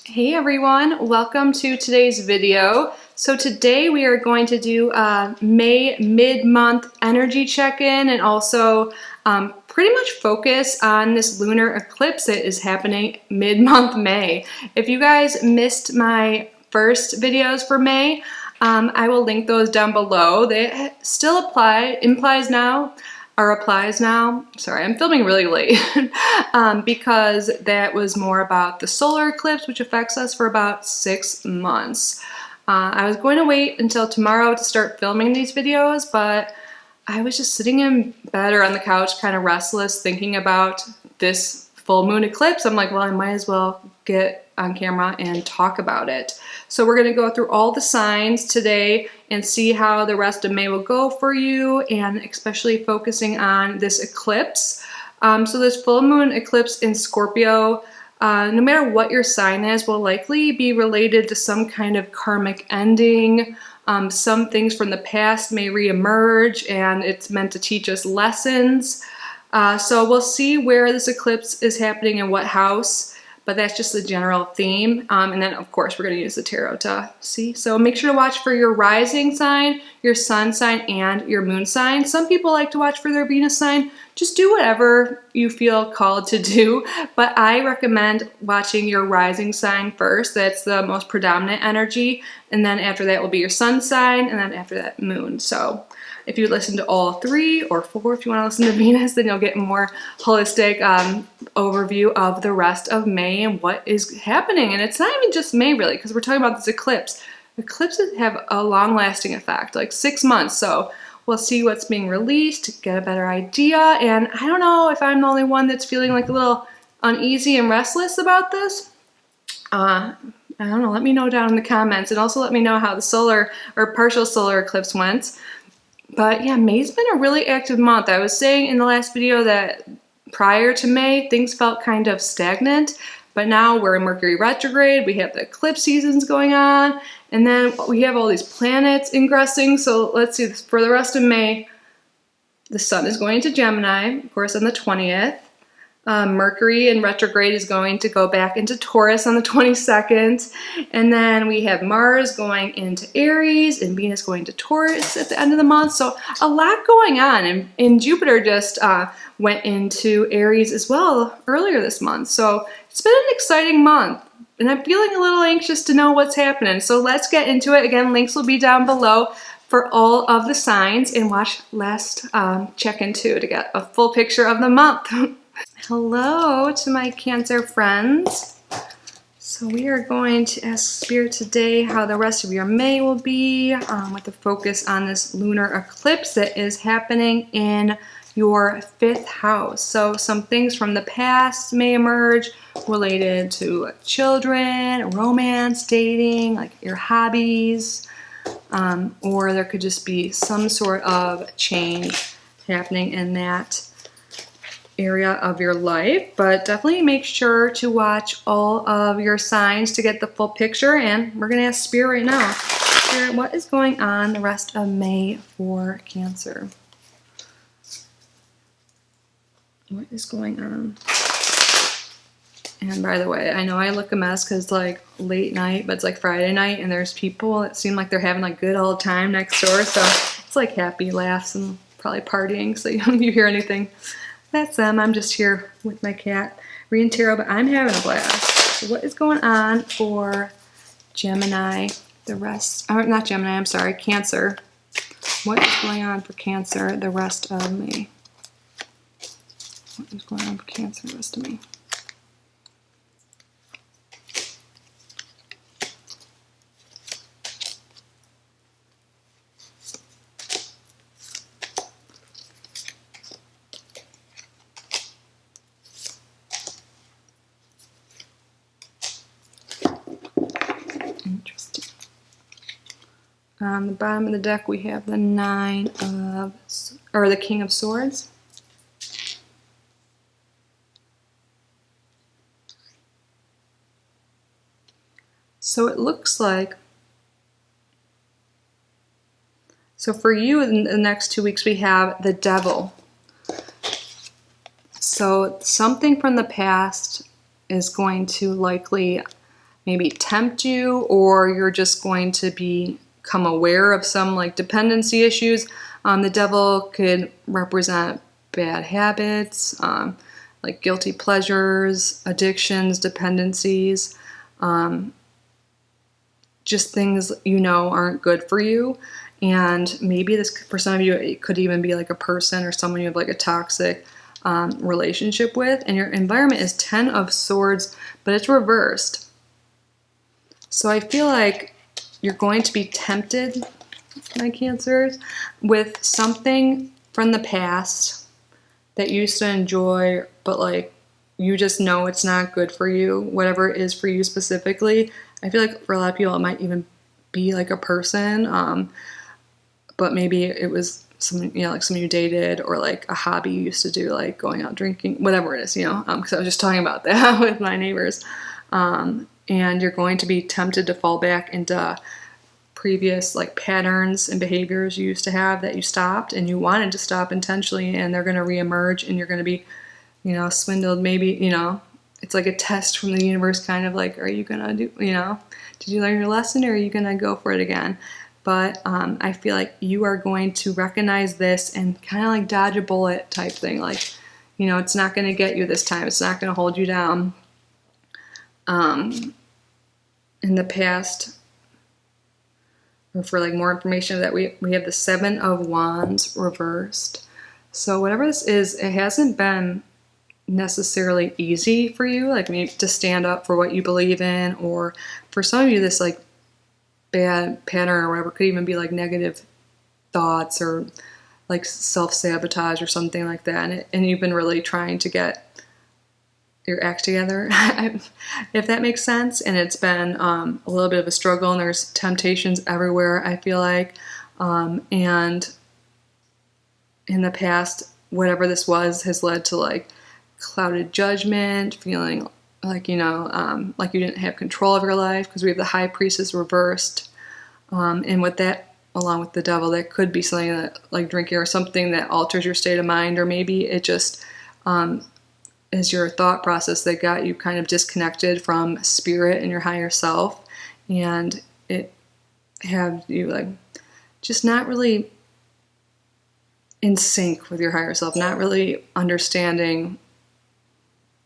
Hey everyone, welcome to today's video. So today we are going to do a May mid-month energy check-in and also pretty much focus on this lunar eclipse that is happening mid-month May. If you guys missed my first videos for May, I will link those down below. They still applies now. Sorry, I'm filming really late because that was more about the solar eclipse, which affects us for about 6 months. I was going to wait until tomorrow to start filming these videos, but I was just sitting in bed or on the couch kind of restless thinking about this full moon eclipse. I'm like, well, I might as well get on camera and talk about it. So we're going to go through all the signs today and see how the rest of May will go for you, and especially focusing on this eclipse. So this full moon eclipse in Scorpio, no matter what your sign is, will likely be related to some kind of karmic ending. Some things from the past may reemerge, and it's meant to teach us lessons. So we'll see where this eclipse is happening in what house, but that's just the general theme. And then of course we're going to use the tarot to see. So make sure to watch for your rising sign, your sun sign, and your moon sign. Some people like to watch for their Venus sign. Just do whatever you feel called to do, but I recommend watching your rising sign first. That's the most predominant energy, and then after that will be your sun sign, and then after that moon. So if you listen to all 3 or 4, if you want to listen to Venus, then you'll get a more holistic overview of the rest of May and what is happening. And it's not even just May really, because we're talking about this eclipse. Eclipses have a long-lasting effect, like 6 months. So we'll see what's being released, get a better idea. And I don't know if I'm the only one that's feeling like a little uneasy and restless about this. I don't know, let me know down in the comments, and also let me know how the solar or partial solar eclipse went. But yeah, May's been a really active month. I was saying in the last video that prior to May, things felt kind of stagnant, but now we're in Mercury retrograde, we have the eclipse seasons going on, and then we have all these planets ingressing. So let's see, for the rest of May, the sun is going to Gemini, of course, on the 20th. Mercury in retrograde is going to go back into Taurus on the 22nd. And then we have Mars going into Aries and Venus going to Taurus at the end of the month. So a lot going on. And Jupiter just went into Aries as well earlier this month. So it's been an exciting month. And I'm feeling a little anxious to know what's happening. So let's get into it. Again, links will be down below for all of the signs. And watch last check-in too to get a full picture of the month. Hello to my Cancer friends. So we are going to ask Spirit today how the rest of your May will be, with a focus on this lunar eclipse that is happening in your 5th house. So some things from the past may emerge related to children, romance, dating, like your hobbies, or there could just be some sort of change happening in that area of your life. But definitely make sure to watch all of your signs to get the full picture. And we're going to ask Spirit right now. Spirit, what is going on the rest of May for Cancer? What is going on? And by the way, I know I look a mess because it's like late night, but it's like Friday night and there's people that seem like they're having like good old time next door. So it's like happy laughs and probably partying. So you hear anything, that's them. I'm just here with my cat reading tarot, but I'm having a blast. So what is going on for Gemini, the rest, or not Gemini, I'm sorry, Cancer. What is going on for Cancer the rest of May? What is going on for Cancer the rest of May? Interesting. On the bottom of the deck, we have the the King of Swords. So it looks like, so for you in the next 2 weeks, we have the Devil. So something from the past is going to likely maybe tempt you, or you're just going to become aware of some like dependency issues. The devil could represent bad habits, like guilty pleasures, addictions, dependencies, just things you know aren't good for you. And maybe this, for some of you, it could even be like a person or someone you have like a toxic relationship with. And your environment is 10 of Swords, but it's reversed. So I feel like you're going to be tempted, my Cancers, with something from the past that you used to enjoy, but like you just know it's not good for you, whatever it is for you specifically. I feel like for a lot of people it might even be like a person, but maybe it was someone, you know, like someone you dated, or like a hobby you used to do, like going out drinking, whatever it is, you know, because I was just talking about that with my neighbors. And you're going to be tempted to fall back into previous like patterns and behaviors you used to have that you stopped and you wanted to stop intentionally, and they're going to reemerge, and you're going to be, you know, swindled. Maybe, you know, it's like a test from the universe, kind of like, are you going to do, you know, did you learn your lesson, or are you going to go for it again? But I feel like you are going to recognize this and kind of like dodge a bullet type thing. Like, you know, it's not going to get you this time. It's not going to hold you down. In the past, or for like more information of that, we have the 7 of Wands reversed. So whatever this is, it hasn't been necessarily easy for you, like maybe to stand up for what you believe in, or for some of you, this like bad pattern or whatever could even be like negative thoughts or like self-sabotage or something like that, and you've been really trying to get your act together, if that makes sense. And it's been a little bit of a struggle, and there's temptations everywhere, I feel like. And in the past, whatever this was has led to like clouded judgment, feeling like, you know, like you didn't have control of your life, because we have the High Priestess reversed. And with that, along with the Devil, that could be something that, like drinking or something that alters your state of mind, or maybe it just is your thought process that got you kind of disconnected from spirit and your higher self, and it had you like just not really in sync with your higher self, not really understanding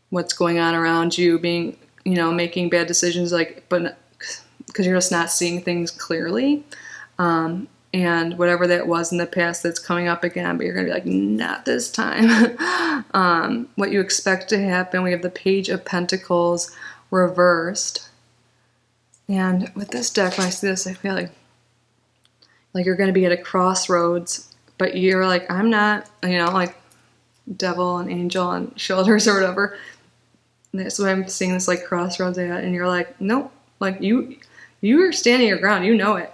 what's going on around you, being, you know, making bad decisions, like, but because you're just not seeing things clearly. And whatever that was in the past, that's coming up again, but you're going to be like, not this time. What you expect to happen, we have the Page of Pentacles reversed. And with this deck, when I see this, I feel like you're going to be at a crossroads, but you're like, I'm not, you know, like devil and angel on shoulders or whatever. And that's what I'm seeing, this like crossroads at, and you're like, nope, like you are standing your ground, you know it.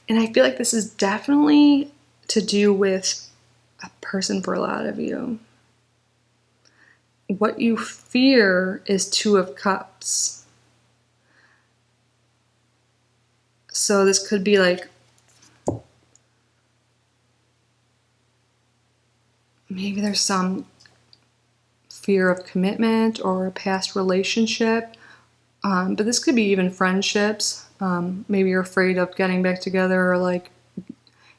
And I feel like this is definitely to do with a person for a lot of you. What you fear is 2 of Cups. So this could be like, maybe there's some fear of commitment or a past relationship. But this could be even friendships. Maybe you're afraid of getting back together, or like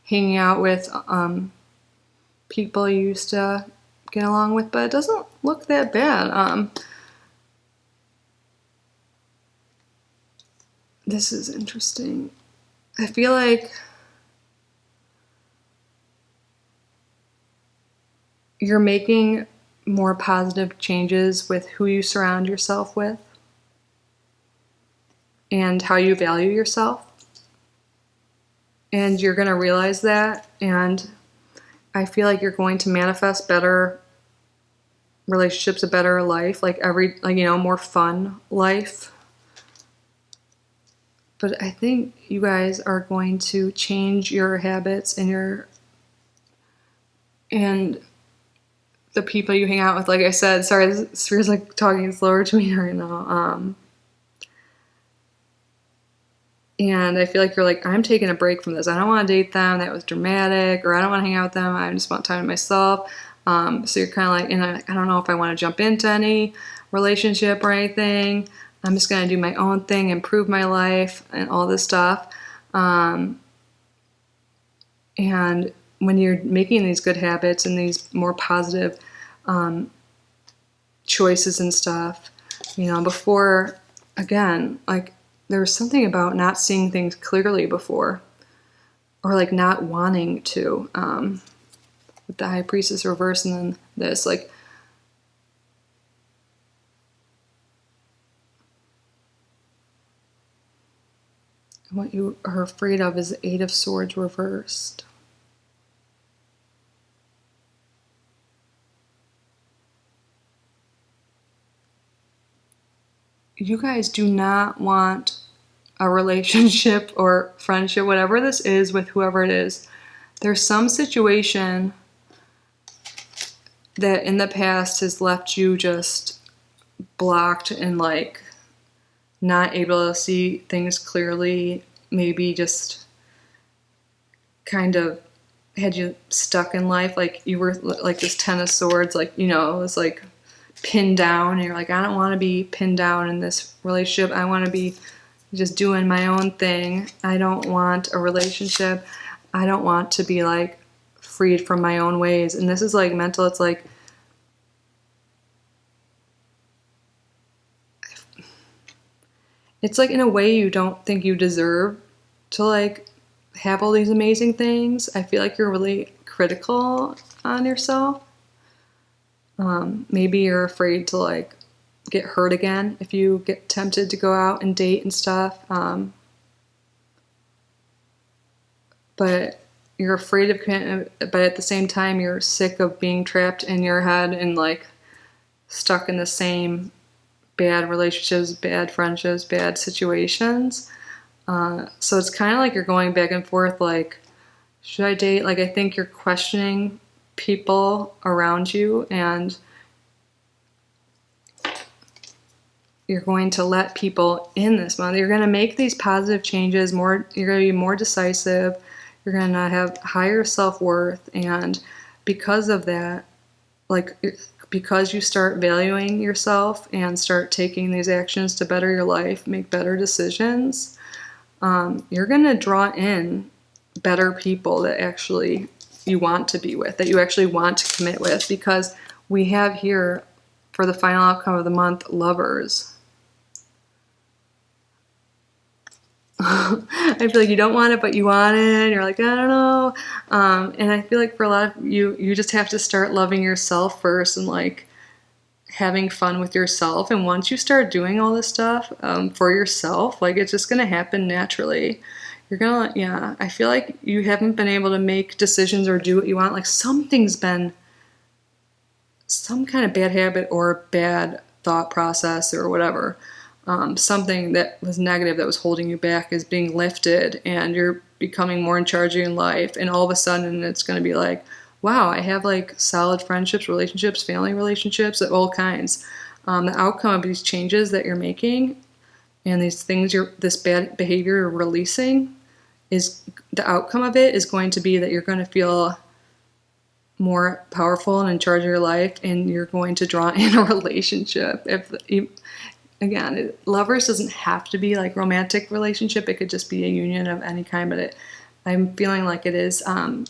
hanging out with people you used to get along with, but it doesn't look that bad. This is interesting. I feel like you're making more positive changes with who you surround yourself with and how you value yourself. And you're going to realize that, and I feel like you're going to manifest better relationships, a better life, like you know, more fun life. But I think you guys are going to change your habits and the people you hang out with. Like I said, sorry, this feels like talking slower to me right now. And I feel like you're like, I'm taking a break from this. I don't want to date them. That was dramatic. Or I don't want to hang out with them. I just want time to myself. So you're kind of like, and I don't know if I want to jump into any relationship or anything. I'm just going to do my own thing, improve my life, and all this stuff. And when you're making these good habits and these more positive choices and stuff, you know, before, again, like there was something about not seeing things clearly before, or like not wanting to, with the High Priestess reverse and then this, like, what you are afraid of is the Eight of Swords reversed. You guys do not want a relationship or friendship, whatever this is, with whoever it is. There's some situation that in the past has left you just blocked and like not able to see things clearly, maybe just kind of had you stuck in life, like you were like this Ten of Swords, like, you know, it was like pinned down, and you're like, I don't want to be pinned down in this relationship. I want to be just doing my own thing. I don't want a relationship. I don't want to be like freed from my own ways. And this is like mental. It's like in a way you don't think you deserve to like have all these amazing things. I feel like you're really critical on yourself. Maybe you're afraid to like get hurt again if you get tempted to go out and date and stuff. But you're afraid of commitment, but at the same time you're sick of being trapped in your head and like stuck in the same bad relationships, bad friendships, bad situations. So it's kind of like you're going back and forth, like, should I date? Like, I think you're questioning people around you, and you're going to let people in this month. You're going to make these positive changes more. You're going to be more decisive. You're going to have higher self-worth. And because of that, like, because you start valuing yourself and start taking these actions to better your life, make better decisions, you're going to draw in better people that actually you want to be with, that you actually want to commit with, because we have here for the final outcome of the month, Lovers. I feel like you don't want it, but you want it, and you're like, I don't know. And I feel like for a lot of you just have to start loving yourself first and like having fun with yourself. And once you start doing all this stuff for yourself, like it's just going to happen naturally. You're going to, yeah, I feel like you haven't been able to make decisions or do what you want. Like something's been, some kind of bad habit or bad thought process or whatever. Something that was negative that was holding you back is being lifted, and you're becoming more in charge of your life. And all of a sudden it's going to be like, wow, I have like solid friendships, relationships, family relationships of all kinds. The outcome of these changes that you're making and these things this bad behavior you're releasing, is the outcome of it is going to be that you're going to feel more powerful and in charge of your life, and you're going to draw in a relationship. Again, Lovers doesn't have to be like romantic relationship. It could just be a union of any kind, but I'm feeling like it is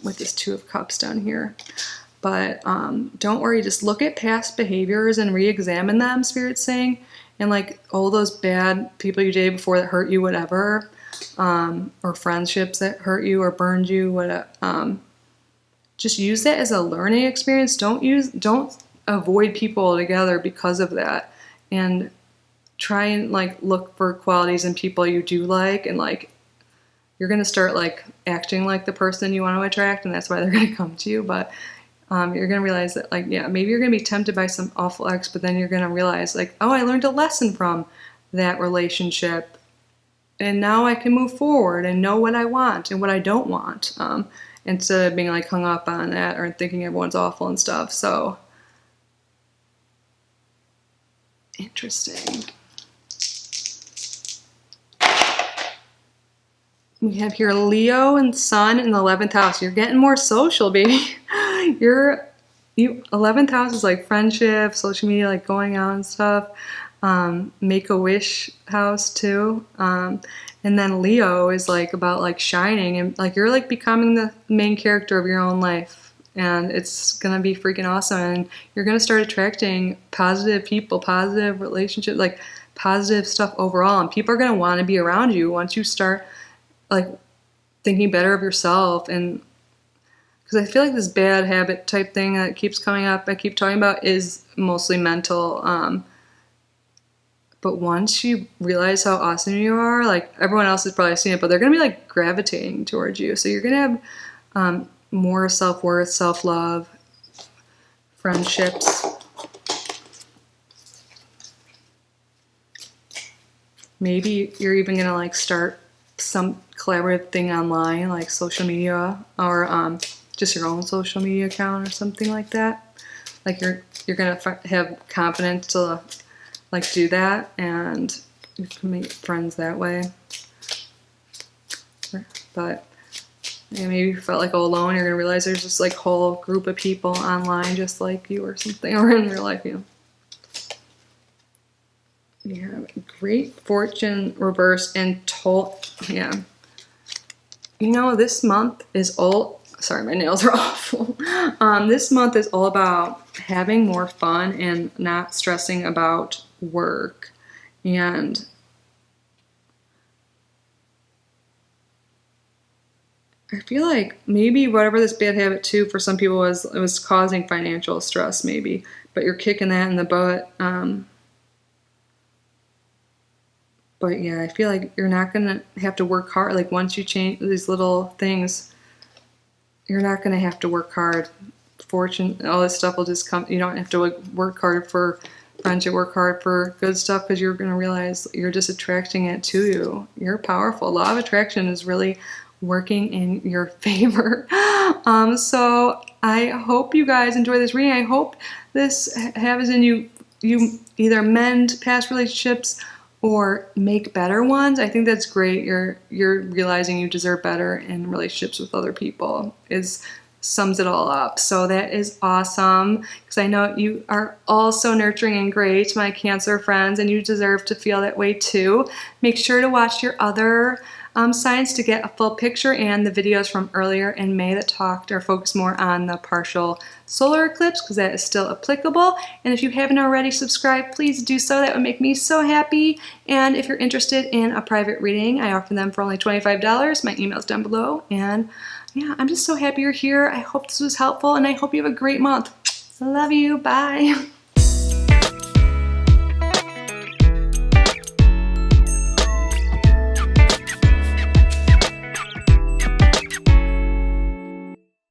with this Two of Cups down here. But don't worry, just look at past behaviors and re-examine them, Spirit's saying, and like all those bad people you dated before that hurt you, whatever, or friendships that hurt you or burned you, whatever. Just use that as a learning experience. Don't avoid people altogether because of that, and try and like look for qualities in people you do like, and like you're going to start like acting like the person you want to attract, and that's why they're going to come to you. But you're going to realize that like, yeah, maybe you're going to be tempted by some awful ex, but then you're going to realize like, oh, I learned a lesson from that relationship, and now I can move forward and know what I want and what I don't want, instead of being like hung up on that or thinking everyone's awful and stuff. So interesting. We have here Leo and Sun in the 11th house. You're getting more social, baby. 11th house is like friendship, social media, like going out and stuff. Make-A-Wish house too. And then Leo is like about like shining, and like you're like becoming the main character of your own life, and it's gonna be freaking awesome. And you're gonna start attracting positive people, positive relationships, like positive stuff overall, and people are gonna want to be around you once you start like thinking better of yourself. And because I feel like this bad habit type thing that keeps coming up, I keep talking about, is mostly mental. But once you realize how awesome you are, like everyone else has probably seen it, but they're going to be like gravitating towards you. So you're going to have more self-worth, self-love, friendships. Maybe you're even going to like start some collaborative thing online, like social media, or just your own social media account or something like that. Like you're going to have confidence to like do that, and you can make friends that way. But yeah, maybe you felt like all alone, you're gonna realize there's just like whole group of people online just like you or something, or in real life, you know. Yeah, great fortune reverse and yeah. You know, this month is all, sorry, my nails are awful. This month is all about having more fun and not stressing about work. And I feel like maybe whatever this bad habit too for some people was, it was causing financial stress maybe, but you're kicking that in the butt. But yeah, I feel like you're not gonna have to work hard. Like once you change these little things, you're not gonna have to work hard. Fortune, all this stuff will just come. You don't have to work hard for friendship, work hard for good stuff, because you're gonna realize you're just attracting it to you. You're powerful. Law of attraction is really working in your favor. So I hope you guys enjoy this reading. I hope this has in you either mend past relationships or make better ones. I think that's great. You're realizing you deserve better in relationships with other people sums it all up. So that is awesome, because I know you are all so nurturing and great, my Cancer friends, and you deserve to feel that way too. Make sure to watch your other signs to get a full picture, and the videos from earlier in May that talked or focused more on the partial solar eclipse, because that is still applicable. And if you haven't already subscribed, please do so. That would make me so happy. And if you're interested in a private reading, I offer them for only $25. My email's down below. And yeah, I'm just so happy you're here. I hope this was helpful, and I hope you have a great month. I love you. Bye.